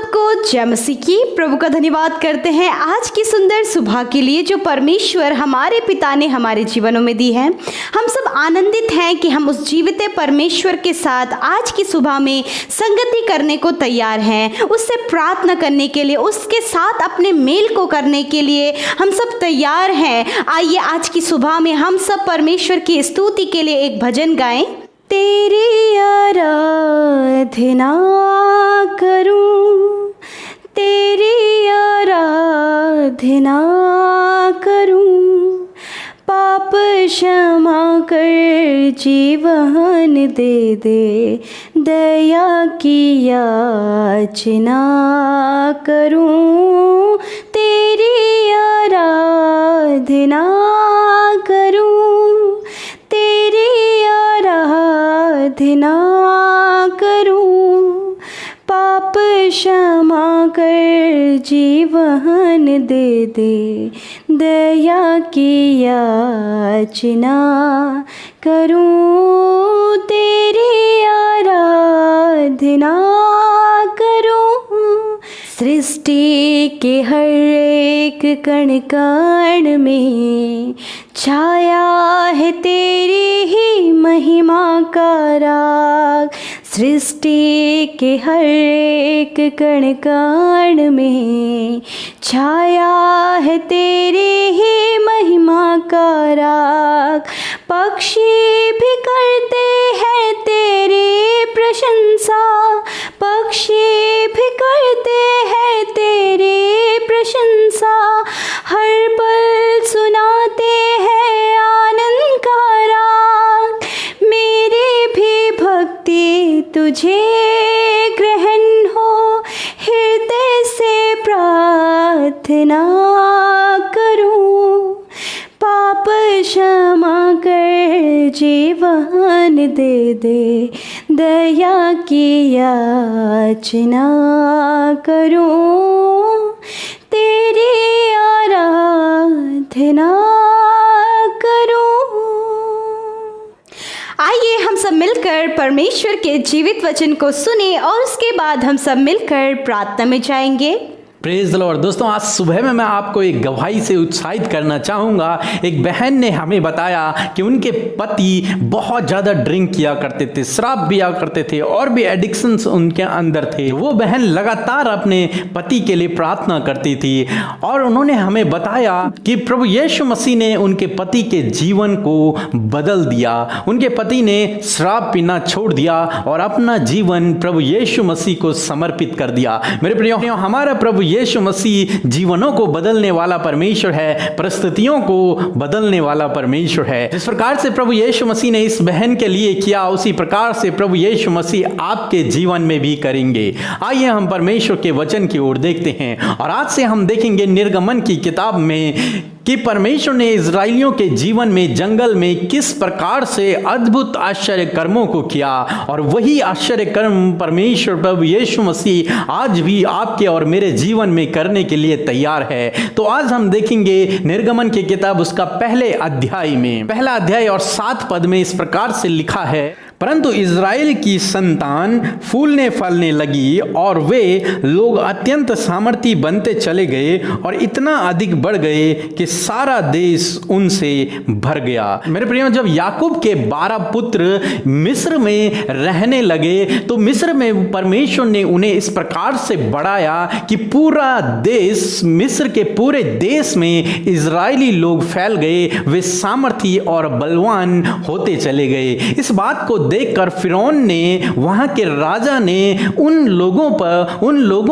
सबको जय मसीह की। प्रभु का धन्यवाद करते हैं आज की सुंदर सुबह के लिए जो परमेश्वर हमारे पिता ने हमारे जीवनों में दी है। हम सब आनंदित हैं कि हम उस जीवित परमेश्वर के साथ आज की सुबह में संगति करने को तैयार हैं, उससे प्रार्थना करने के लिए, उसके साथ अपने मेल को करने के लिए हम सब तैयार हैं। आइए आज की सुबह में हम सब परमेश्वर की स्तुति के लिए एक भजन गाएं। तेरी आराधना करूं, तेरी आराधना करूं, पाप क्षमा कर जीवन दे दे, दया की याचना करूं, तेरी आराधना करूं, तेरी आराधना करूं, पाप क्षमा कर जीवन दे दे, दया की याचना करूं, तेरी आराधना करूं। सृष्टि के हर एक कण कण में छाया है तेरी ही महिमा का राग, सृष्टि के हर एक कण कण में छाया है तेरी ही महिमा का राग। पक्षी भी करते हैं तेरी प्रशंसा, पक्षी भी करते हैं तेरी प्रशंसा, हर पल सुनाते हैं आनंद का राग। मेरी भी भक्ति तुझे ग्रहण हो, हृदय से प्रार्थना करूं, पाप क्षमा कर जीवन दे दे, दया की याचना करूं, तेरी आराधना करूं। आइए हम सब मिलकर परमेश्वर के जीवित वचन को सुने और उसके बाद हम सब मिलकर प्रार्थना में जाएंगे। Praise the Lord. दोस्तों, आज सुबह में मैं आपको एक गवाही से उत्साहित करना चाहूँगा। एक बहन ने हमें बताया कि उनके पति बहुत ज़्यादा ड्रिंक किया करते थे, शराब पिया करते थे और भी एडिक्शंस उनके अंदर थे। वो बहन लगातार अपने पति के लिए प्रार्थना करती थी और उन्होंने हमें बताया कि प्रभु यीशु मसीह ने उनके पति के जीवन को बदल दिया। उनके पति ने शराब पीना छोड़ दिया और अपना जीवन प्रभु यीशु मसीह को समर्पित कर दिया। मेरे प्रियो, हमारा प्रभु यीशु मसीह जीवनों को बदलने वाला परमेश्वर है, परिस्थितियों को बदलने वाला परमेश्वर है। जिस प्रकार से प्रभु यीशु मसीह ने इस बहन के लिए किया, उसी प्रकार से प्रभु यीशु मसीह आपके जीवन में भी करेंगे। आइए हम परमेश्वर के वचन की ओर देखते हैं और आज से हम देखेंगे निर्गमन की किताब में कि परमेश्वर ने इजराइलियों के जीवन में जंगल में किस प्रकार से अद्भुत आश्चर्य कर्मों को किया और वही आश्चर्य कर्म परमेश्वर प्रभु यीशु मसीह आज भी आपके और मेरे जीवन में करने के लिए तैयार है। तो आज हम देखेंगे निर्गमन की किताब उसका पहला अध्याय और 7 पद में इस प्रकार से लिखा है, परंतु इज़राइल की संतान फूलने फलने लगी और वे लोग अत्यंत सामर्थी बनते चले गए और इतना अधिक बढ़ गए कि सारा देश उनसे भर गया। मेरे प्रियो, जब याकूब के 12 पुत्र मिस्र में रहने लगे तो मिस्र में परमेश्वर ने उन्हें इस प्रकार से बढ़ाया कि पूरा देश, मिस्र के पूरे देश में इज़राइली लोग फैल गए, वे सामर्थी और बलवान होते चले गए। इस बात को देखकर फिरौन ने, वहां के राजा ने उन लोगों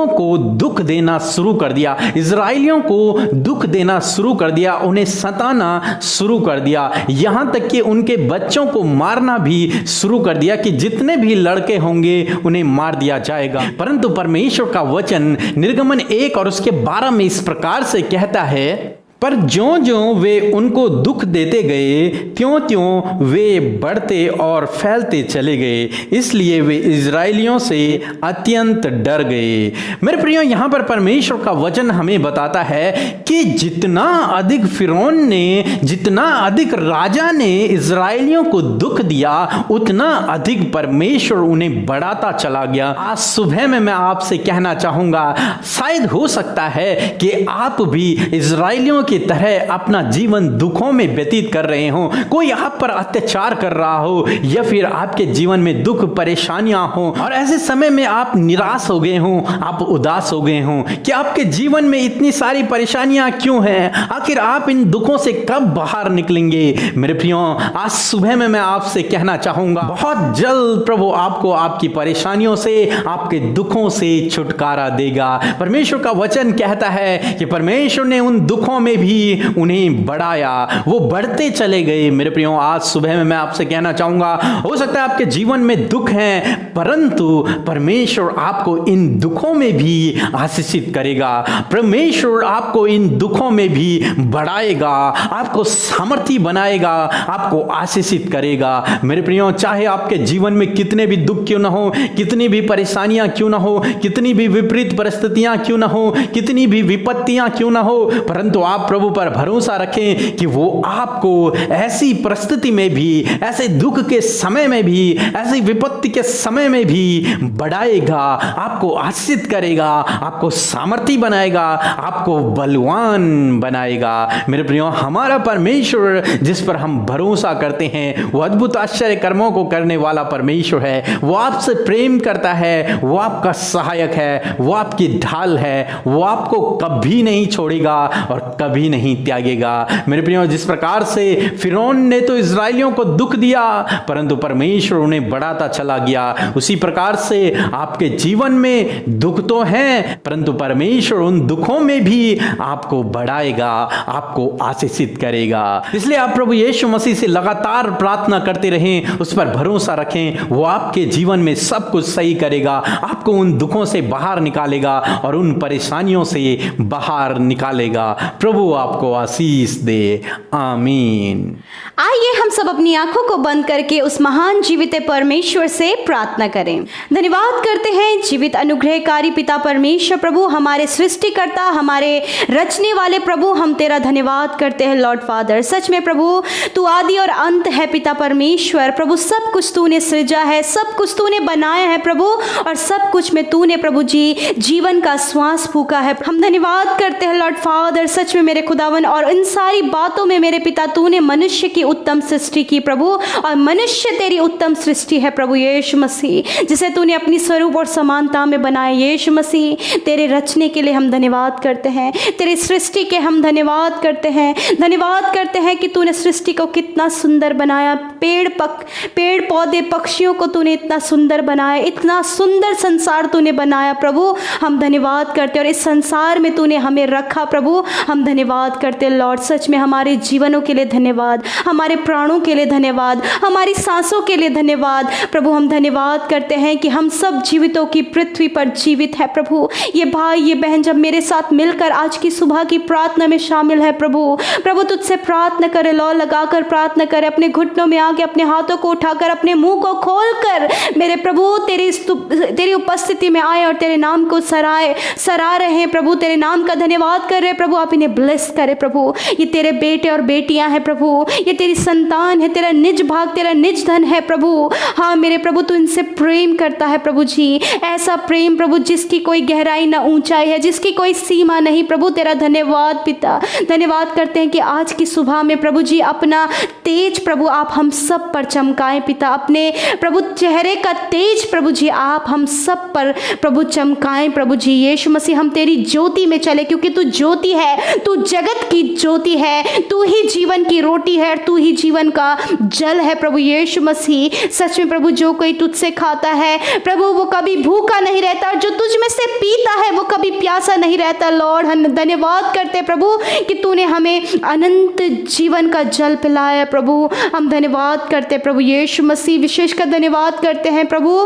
को दुख देना शुरू कर दिया, इजराइलियों को दुख देना शुरू कर दिया, उन्हें सताना शुरू कर दिया, यहां तक कि उनके बच्चों को मारना भी शुरू कर दिया कि जितने भी लड़के होंगे उन्हें मार दिया जाएगा। परंतु परमेश्वर का वचन निर्गमन 1 और उसके 12 में इस प्रकार से कहता है, पर ज्यों ज्यों वे उनको दुख देते गए त्यों त्यों वे बढ़ते और फैलते चले गए, इसलिए वे इजरायलियों से अत्यंत डर गए। मेरे प्रियो, यहाँ पर परमेश्वर का वचन हमें बताता है कि जितना अधिक फिरौन ने, जितना अधिक राजा ने इजरायलियों को दुख दिया, उतना अधिक परमेश्वर उन्हें बढ़ाता चला गया। आज सुबह में मैं आपसे कहना चाहूंगा, शायद हो सकता है कि आप भी इजरायलियों की तरह अपना जीवन दुखों में व्यतीत कर रहे हो। कोई आप पर अत्याचार कर रहा हो या फिर आपके जीवन में दुख परेशानियां हो और ऐसे समय में आप निराश हो गए हो, आप उदास हो गए हो कि आपके जीवन में इतनी सारी परेशानियां क्यों हैं, आखिर आप इन दुखों से कब बाहर निकलेंगे। मेरे प्रियो, आज सुबह में मैं आपसे कहना चाहूंगा, बहुत जल्द प्रभु आपको आपकी परेशानियों से, आपके दुखों से छुटकारा देगा। परमेश्वर का वचन कहता है कि परमेश्वर ने उन दुखों में भी उन्हें बढ़ाया, वो बढ़ते चले गए। मेरे प्रियो, आज सुबह में मैं आपसे कहना चाहूंगा, हो सकता है आपके जीवन में दुख हैं, परंतु परमेश्वर आपको इन दुखों में भी आशीषित करेगा। परमेश्वर आपको इन दुखों में भी बढ़ाएगा, आपको सामर्थी बनाएगा, आपको आशीषित करेगा। मेरे प्रियो, चाहे आपके जीवन में कितने भी दुख क्यों ना हो, कितनी भी परेशानियां क्यों ना हो, कितनी भी विपरीत परिस्थितियां क्यों ना हो, कितनी भी विपत्तियां क्यों ना हो, परंतु आप प्रभु पर भरोसा रखें कि वो आपको ऐसी परिस्थिति में भी, ऐसे दुख के समय में भी, ऐसी विपत्ति के समय में भी बढ़ाएगा, आपको आशीषित करेगा, आपको सामर्थी बनाएगा, आपको बलवान बनाएगा। मेरे प्रियो, हमारा परमेश्वर जिस पर हम भरोसा करते हैं, वो अद्भुत आश्चर्य कर्मों को करने वाला परमेश्वर है। वो आपसे प्रेम करता है, वो आपका सहायक है, वो आपकी ढाल है, वो आपको कभी नहीं छोड़ेगा और कभी नहीं त्यागेगा। मेरे प्रियो, जिस प्रकार से फिरौन ने तो इजरायलियों को दुख दिया, परंतु परमेश्वर उन्हें बढ़ाता चला गया, उसी प्रकार से आपके जीवन में दुख तो हैं, परंतु परमेश्वर उन दुखों में भी आपको बढ़ाएगा, आपको आशीषित करेगा। इसलिए आप प्रभु यीशु मसीह से लगातार प्रार्थना करते रहें, उस पर भरोसा रखें, वो आपके जीवन में सब कुछ सही करेगा, आपको उन दुखों से बाहर निकालेगा और उन परेशानियों से बाहर निकालेगा। प्रभु आपको आशीष दे, आमीन। आइए हम सब अपनी आंखों को बंद करके उस महान जीवित परमेश्वर से प्रार्थना करें। धन्यवाद करते हैं जीवित अनुग्रहकारी पिता परमेश्वर, प्रभु हमारे सृष्टिकर्ता, हमारे रचने वाले प्रभु, हम तेरा धन्यवाद करते हैं लॉर्ड फादर। सच में प्रभु, तू आदि और अंत है पिता परमेश्वर। प्रभु, सब कुछ तूने सृजा है, सब कुछ तूने बनाया है प्रभु, और सब कुछ में तूने प्रभु जी जीवन का श्वास फूका है। हम धन्यवाद करते हैं लॉर्ड फादर, सच में मेरे खुदावन, और इन सारी बातों में मेरे पिता तूने मनुष्य की उत्तम सृष्टि की प्रभु, और मनुष्य तेरी उत्तम सृष्टि है प्रभु यीशु मसीह, जिसे तूने अपनी स्वरूप और समानता में बनाया। यीशु मसीह, तेरे रचने के लिए हम धन्यवाद करते हैं, तेरी सृष्टि के हम धन्यवाद करते हैं। धन्यवाद करते हैं कि तूने सृष्टि को कितना सुंदर बनाया, पेड़ पौधे पक्षियों को तूने इतना सुंदर बनाया, इतना सुंदर संसार तूने बनाया प्रभु। हम धन्यवाद करते हैं, और इस संसार में तूने हमें रखा प्रभु, हम धन्यवाद करते हैं लॉर्ड। सच में हमारे जीवनों के लिए धन्यवाद, हमारे प्राणों के लिए धन्यवाद, हमारी सांसों के लिए धन्यवाद प्रभु। हम धन्यवाद करते हैं कि हम सब जीवितों की पृथ्वी पर जीवित है प्रभु। ये भाई ये बहन जब मेरे साथ मिलकर आज की सुबह की प्रार्थना में शामिल है प्रभु तुझसे प्रार्थना करे, लौ लगाकर प्रार्थना करे, अपने घुटनों में आके अपने हाथों को उठाकर, अपने मुंह को खोलकर मेरे प्रभु तेरी उपस्थिति में आए और तेरे नाम को सराह रहे हैं प्रभु, तेरे नाम का धन्यवाद कर रहे प्रभु। आप इन्हें ब्लेस करे प्रभु। ये तेरे बेटे और बेटियां हैं प्रभु, ये तेरी संतान है, तेरा निज भाग, तेरा निज धन है प्रभु। हाँ मेरे प्रभु, तू इनसे प्रेम करता है प्रभु जी, ऐसा प्रेम प्रभु जिसकी कोई गहराई ना ऊंचाई है, जिसकी कोई सीमा नहीं प्रभु। तेरा धन्यवाद पिता। धन्यवाद करते हैं कि आज की सुबह में प्रभु जी अपना तेज प्रभु आप हम सब पर चमकाएं पिता, अपने प्रभु चेहरे का तेज प्रभु जी आप हम सब पर प्रभु चमकाएं प्रभु जी। यीशु मसीह, हम तेरी ज्योति में चले, क्योंकि तू ज्योति है, तू जगत की ज्योति है, तू ही जीवन की रोटी है, तू ही जीवन का जल है प्रभु यीशु मसीह। सच में प्रभु, जो कोई तुझसे खाता है प्रभु वो कभी भूखा नहीं रहता, और जो तुझ में से पीता है वो कभी प्यासा नहीं रहता। लॉर्ड, हम धन्यवाद करते प्रभु कि तूने हमें अनंत जीवन का जल पिलाया प्रभु। हम धन्यवाद करते प्रभु यीशु मसीह, विशेषकर धन्यवाद करते हैं प्रभु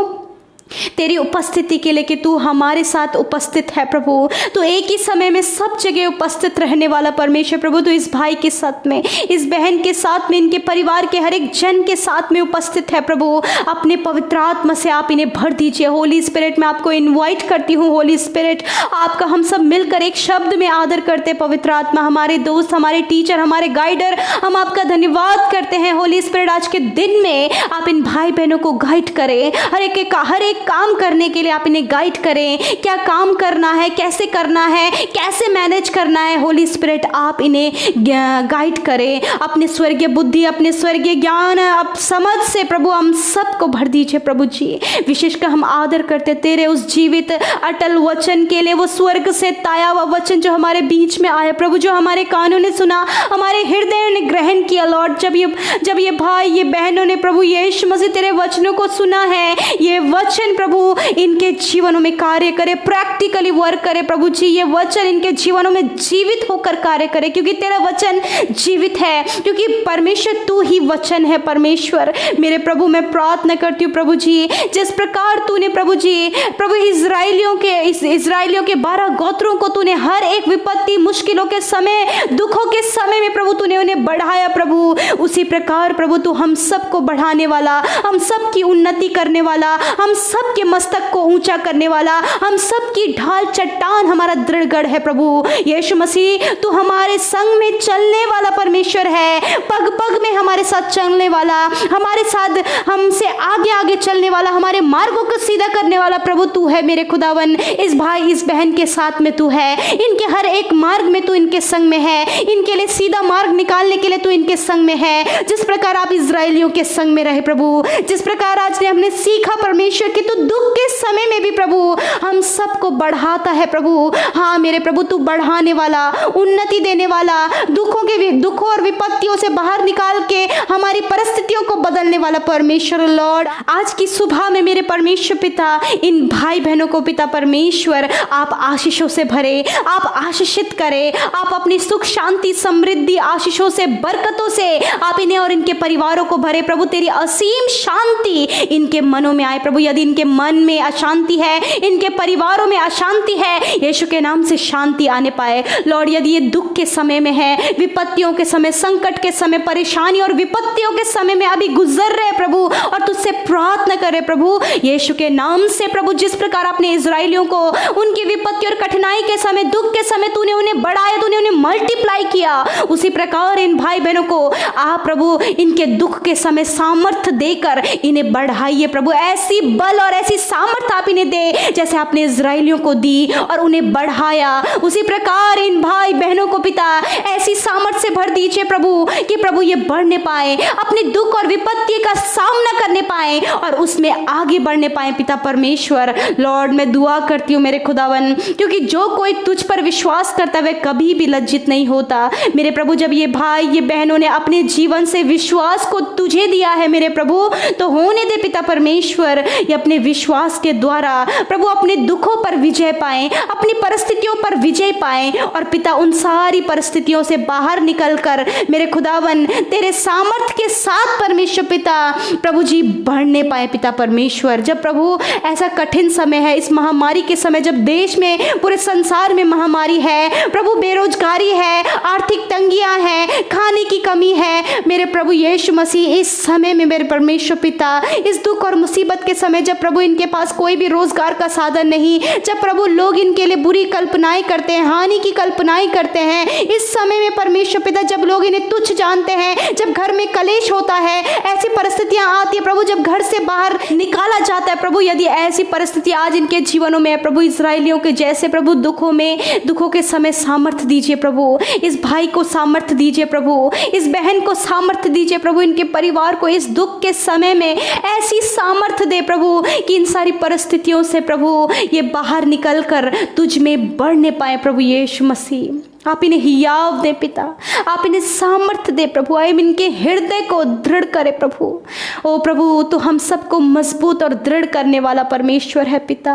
तेरी उपस्थिति के लिए कि तू हमारे साथ उपस्थित है प्रभु। तो एक ही समय में सब जगह उपस्थित रहने वाला परमेश्वर प्रभु, तो इस भाई के साथ में, इस बहन के साथ में, इनके परिवार के हर एक जन के साथ में उपस्थित है प्रभु। अपने पवित्र आत्मा से आप इन्हें भर दीजिए। होली स्पिरिट, मैं आपको इन्वाइट करती हूँ। होली स्पिरिट, आपका हम सब मिलकर एक शब्द में आदर करते। पवित्र आत्मा, हमारे दोस्त, हमारे टीचर, हमारे गाइडर, हम आपका धन्यवाद करते हैं। होली स्पिरिट, आज के दिन में आप इन भाई बहनों को गाइड करें। हर एक काम करने के लिए आप इन्हें गाइड करें। क्या काम करना है, कैसे करना है, कैसे मैनेज करना है। होली स्पिरिट, आप इन्हें गाइड करें। अपने स्वर्गीय बुद्धि, अपने स्वर्गीय ज्ञान, अब समझ से प्रभु हम सबको भर दीजिए प्रभु जी। विशेषकर हम आदर करते तेरे उस जीवित अटल वचन के लिए, वो स्वर्ग से ताया हुआ वचन जो हमारे बीच में आया प्रभु, जो हमारे कानों ने सुना, हमारे हृदय ने ग्रहण किया लॉर्ड। जब ये भाई, ये बहनों ने प्रभु यीशु मसीह तेरे वचनों को सुना है, ये वचन प्रभु इनके जीवनों में कार्य करे, प्रैक्टिकली वर्क करे प्रभु जी। ये वचन इनके जीवनों में जीवित होकर कार्य करे, क्योंकि तेरा वचन जीवित है, क्योंकि परमेश्वर तू ही वचन है। परमेश्वर मेरे प्रभु, मैं प्रार्थना करती हूँ प्रभु जी, जिस प्रकार तूने प्रभु जी, प्रभु इजराइलियों के 12 गोत्रों को तूने हर एक विपत्ति, मुश्किलों के समय, दुखों के समय में प्रभु तूने उन्हें बढ़ाया प्रभु, उसी प्रकार प्रभु तू हम सबको बढ़ाने वाला, हम सबकी उन्नति करने वाला, हम सबके मस्तक को ऊंचा करने वाला, हम सबकी ढाल चट्टान हमारा दृढ़ गढ़ है प्रभु यीशु मसीह। तू हमारे संग में चलने वाला परमेश्वर है, पग पग में हमारे साथ चलने वाला, हमारे साथ हमसे आगे आगे चलने वाला, हमारे मार्गों को सीधा करने वाला प्रभु तू है मेरे खुदावन। इस भाई, इस बहन के साथ में तू है, इनके हर एक मार्ग में तू इनके संग में है, इनके लिए सीधा मार्ग निकालने के लिए तू इनके संग में है। जिस प्रकार आप इजराइलियों के संग में रहे प्रभु, जिस प्रकार आज हमने सीखा परमेश्वर कि तू दुख के समय में भी प्रभु हम सबको बढ़ाता है प्रभु। हाँ मेरे प्रभु, तू बढ़ाने वाला, उन्नति देने वाला, दुखों और विपत्तियों से बाहर निकाल के हमारी परिस्थितियों को बदलने वाला परमेश्वर लॉर्ड। आज की सुबह में मेरे परमेश्वर पिता, इन भाई बहनों को पिता परमेश्वर आप आशीषों से भरे, आप आशीषित करें, आप अपनी सुख शांति समृद्धि आशीषों से, बरकतों से आप इन्हें और इनके परिवारों को भरे प्रभु। तेरी असीम शांति इनके मनों में आए प्रभु। यदि इनके मन में अशांति है, इनके परिवारों में अशांति है, यीशु के नाम से शांति आने पाए लॉर्ड। यदि ये दुख के समय में है, विपत्तियों के समय, संकट के समय, परेशानी और विपत्तियों के समय में अभी गुजर रहे प्रभु, और तुझसे प्रार्थना करे प्रभु यीशु के नाम से प्रभु। जिस प्रकार आपने इजराइलियों को उनकी विपत्ति और कठिनाई के समय, दुख के समय तूने उन्हें बढ़ाया, तूने उन्हें मल्टीप्लाई किया, उसी प्रकार इन भाई बहनों को आप प्रभु इनके दुख के समय सामर्थ्य देकर इन्हें बढ़ाइए प्रभु। ऐसी बल और ऐसी सामर्थ्य आप इन्हें दे जैसे आपने इजराइलियों को दी और उन्हें बढ़ाया, उसी प्रकार इन भाई बहनों को पिता ऐसी सामर्थ्य से भर दीजिए प्रभु कि प्रभु ये बढ़ने पाए, अपने दुख और विपत्ति का सामना करने पाए और उसमें आगे बढ़ने पाए पिता परमेश्वर। लॉर्ड मैं दुआ करती हूँ मेरे खुदावन, क्योंकि जो कोई तुझ पर विश्वास करता है वह कभी भी लज्जित नहीं होता मेरे प्रभु। जब ये भाई, ये बहनों ने अपने जीवन से विश्वास को तुझे दिया है मेरे प्रभु, तो होने दे पिता परमेश्वर ये अपने विश्वास के द्वारा प्रभु अपने दुखों पर विजय पाए, अपनी परिस्थितियों पर विजय पाए, और पिता उन सारी परिस्थितियों से बाहर निकलकर मेरे खुदावन तेरे सामर्थ्य के साथ परमेश्वर पिता प्रभु जी बढ़ने पाए पिता परमेश्वर। जब प्रभु ऐसा कठिन समय है, इस महामारी के समय, जब देश में, पूरे संसार में महामारी है प्रभु, बेरोजगारी है, आर्थिक तंगियां हैं, खाने की कमी है मेरे प्रभु यीशु मसीह, इस समय में मेरे परमेश्वर पिता, इस दुख और मुसीबत के समय जब प्रभु इनके पास कोई भी रोजगार का साधन नहीं, जब प्रभु लोग इनके लिए बुरी कल्पनाएं करते हैं, हानि की कल्पनाएं करते हैं, इस समय में परमेश्वर पिता जब लोग इन्हें तुच्छ जानते हैं, जब घर में कलेश होता है, ऐसी परिस्थितियां आती है प्रभु, जब घर से बाहर निकाला जाता है प्रभु, यदि ऐसी परिस्थिति आज इनके जीवनों में है प्रभु, इजराइलियों के जैसे प्रभु दुखों के समय सामर्थ्य दीजिए प्रभु। इस भाई को सामर्थ्य दीजिए प्रभु, इस बहन को सामर्थ्य दीजिए प्रभु, इनके परिवार को इस दुख के समय में ऐसी सामर्थ्य दे प्रभु कि इन सारी परिस्थितियों से प्रभु ये बाहर निकल कर तुझ में बढ़ने पाए प्रभु यीशु मसीह। आप इन्हें हियाव दे पिता, आप इन्हें सामर्थ्य दे प्रभु, आए इनके हृदय को दृढ़ करे प्रभु। ओ प्रभु, तो हम सबको मजबूत और दृढ़ करने वाला परमेश्वर है पिता।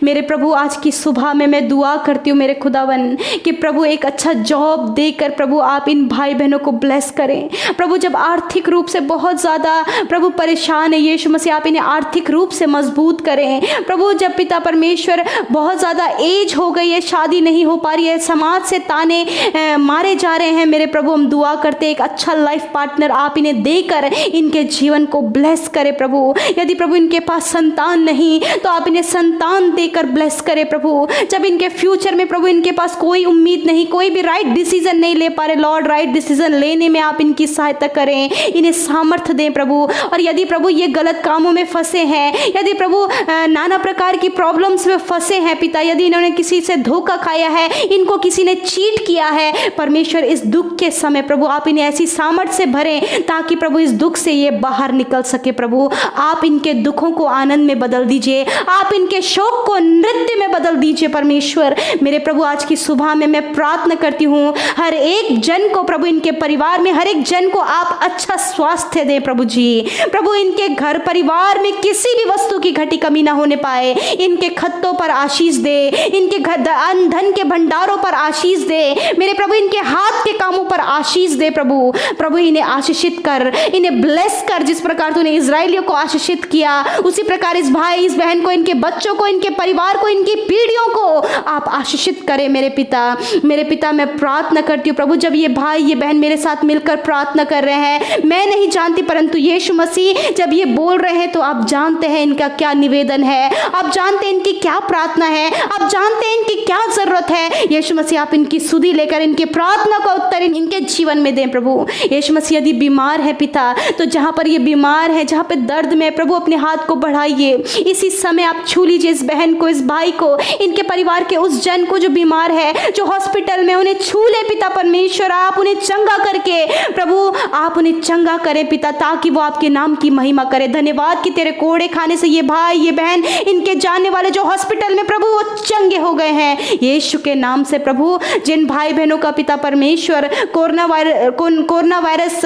मेरे प्रभु, आज की सुबह में मैं दुआ करती हूँ मेरे खुदावन कि प्रभु एक अच्छा जॉब देकर प्रभु आप इन भाई बहनों को ब्लेस करें प्रभु। जब आर्थिक रूप से बहुत ज़्यादा प्रभु परेशान है यीशु मसीह, आप इन्हें आर्थिक रूप से मजबूत करें प्रभु। जब पिता परमेश्वर बहुत ज़्यादा एज हो गई है, शादी नहीं हो पा रही है, समाज से मारे जा रहे हैं मेरे प्रभु, हम दुआ करते एक अच्छा लाइफ पार्टनर आप इन्हें देकर इनके जीवन को ब्लेस करें प्रभु। यदि प्रभु इनके पास संतान नहीं तो आप इन्हें संतान देकर ब्लेस करें प्रभु। जब इनके फ्यूचर में प्रभु इनके पास कोई उम्मीद नहीं, कोई भी राइट डिसीजन नहीं ले पा रहे, लॉर्ड राइट डिसीजन लेने में आप इनकी सहायता करें, इन्हें सामर्थ्य दें प्रभु। और यदि प्रभु ये गलत कामों में फंसे हैं, यदि प्रभु नाना प्रकार की प्रॉब्लम्स में फंसे हैं पिता, यदि इन्होंने किसी से धोखा खाया है, इनको किसी ने चीट किया है परमेश्वर, इस दुख के समय प्रभु आप इन्हें ऐसी सामर्थ्य से भरें ताकि प्रभु इस दुख से ये बाहर निकल सके प्रभु। आप इनके दुखों को आनंद में बदल दीजिए, आप इनके शोक को नृत्य में बदल दीजिए परमेश्वर। मेरे प्रभु, आज की सुबह में मैं प्रार्थना करती हूँ हर एक जन को प्रभु, इनके परिवार में हर एक जन को आप अच्छा स्वास्थ्य दें प्रभु जी। प्रभु इनके घर परिवार में किसी भी वस्तु की घटी कमी ना होने पाए, इनके खत्तों पर आशीष दे, इनके धन के भंडारों पर आशीष दे मेरे प्रभु, इनके हाथ के कामों पर आशीष दे प्रभु। प्रभु इन्हें आशीषित कर, इन्हें ब्लेस कर, जिस प्रकार तूने इजराइलियों को आशीषित किया उसी प्रकार इस भाई इस बहन को, इनके बच्चों को, इनके परिवार को, इनकी पीढ़ियों को आप आशीषित करें मेरे पिता। मेरे पिता, मैं प्रार्थना करती हूँ प्रभु, जब ये भाई ये बहन मेरे साथ मिलकर प्रार्थना कर रहे हैं, मैं नहीं जानती परंतु यीशु मसीह जब ये बोल रहे हैं तो आप जानते हैं इनका क्या निवेदन है, आप जानते हैं इनकी क्या प्रार्थना है, आप जानते हैं इनकी क्या जरूरत है। यीशु मसीह आप इनकी सुधि लेकर इनकी प्रार्थना का उत्तर इनके जीवन में दें प्रभु। यीशु मसीह यदि बीमार है पिता, तो जहाँ पर ये बीमार है, जहाँ पे दर्द में प्रभु अपने हाथ को बढ़ाइए, इसी समय आप छू लीजिए इस बहन को, इस भाई को, इनके परिवार के उस जन को जो बीमार है, जो हॉस्पिटल में, उन्हें छू ले पिता परमेश्वर। आप उन्हें चंगा करके प्रभु आप उन्हें चंगा करें पिता, ताकि वो आपके नाम की महिमा करे। धन्यवाद कि तेरे कोड़े खाने से ये भाई ये बहन, इनके जानने वाले जो हॉस्पिटल में प्रभु वो चंगे हो गए हैं यीशु के नाम से प्रभु। जिन भाई बहनों का पिता परमेश्वर कोरोना वायरस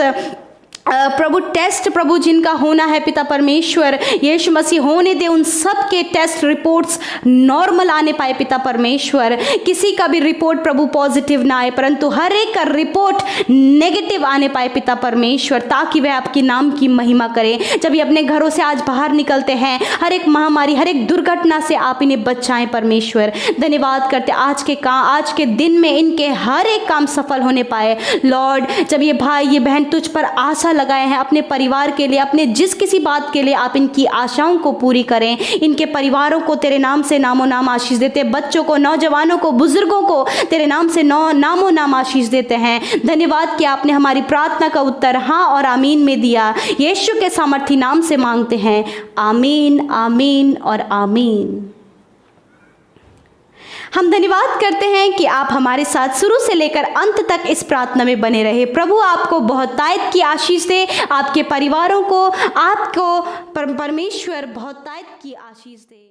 प्रभु टेस्ट प्रभु जिनका होना है पिता परमेश्वर, यीशु मसीह होने दे उन सब के टेस्ट रिपोर्ट्स नॉर्मल आने पाए पिता परमेश्वर। किसी का भी रिपोर्ट प्रभु पॉजिटिव ना आए, परंतु हर एक का रिपोर्ट नेगेटिव आने पाए पिता परमेश्वर, ताकि वह आपकी नाम की महिमा करें। जब ये अपने घरों से आज बाहर निकलते हैं, हर एक महामारी, हर एक दुर्घटना से आप इन्हें बचाएं परमेश्वर। धन्यवाद करते आज के दिन में इनके हर एक काम सफल होने पाए लॉर्ड। जब ये भाई ये बहन तुझ पर आशा लगाए हैं अपने परिवार के लिए, अपने जिस किसी बात के लिए, आप इनकी आशाओं को पूरी करें। इनके परिवारों को तेरे नाम से नामो नाम आशीष देते, बच्चों को, नौजवानों को, बुजुर्गों को तेरे नाम से नामो नाम आशीष देते हैं। धन्यवाद कि आपने हमारी प्रार्थना का उत्तर हाँ और आमीन में दिया। यीशु के सामर्थी नाम से मांगते हैं, आमीन, आमीन और आमीन। हम धन्यवाद करते हैं कि आप हमारे साथ शुरू से लेकर अंत तक इस प्रार्थना में बने रहे। प्रभु आपको बहुतायत की आशीष दे, आपके परिवारों को, आपको परमेश्वर बहुतायत की आशीष दे।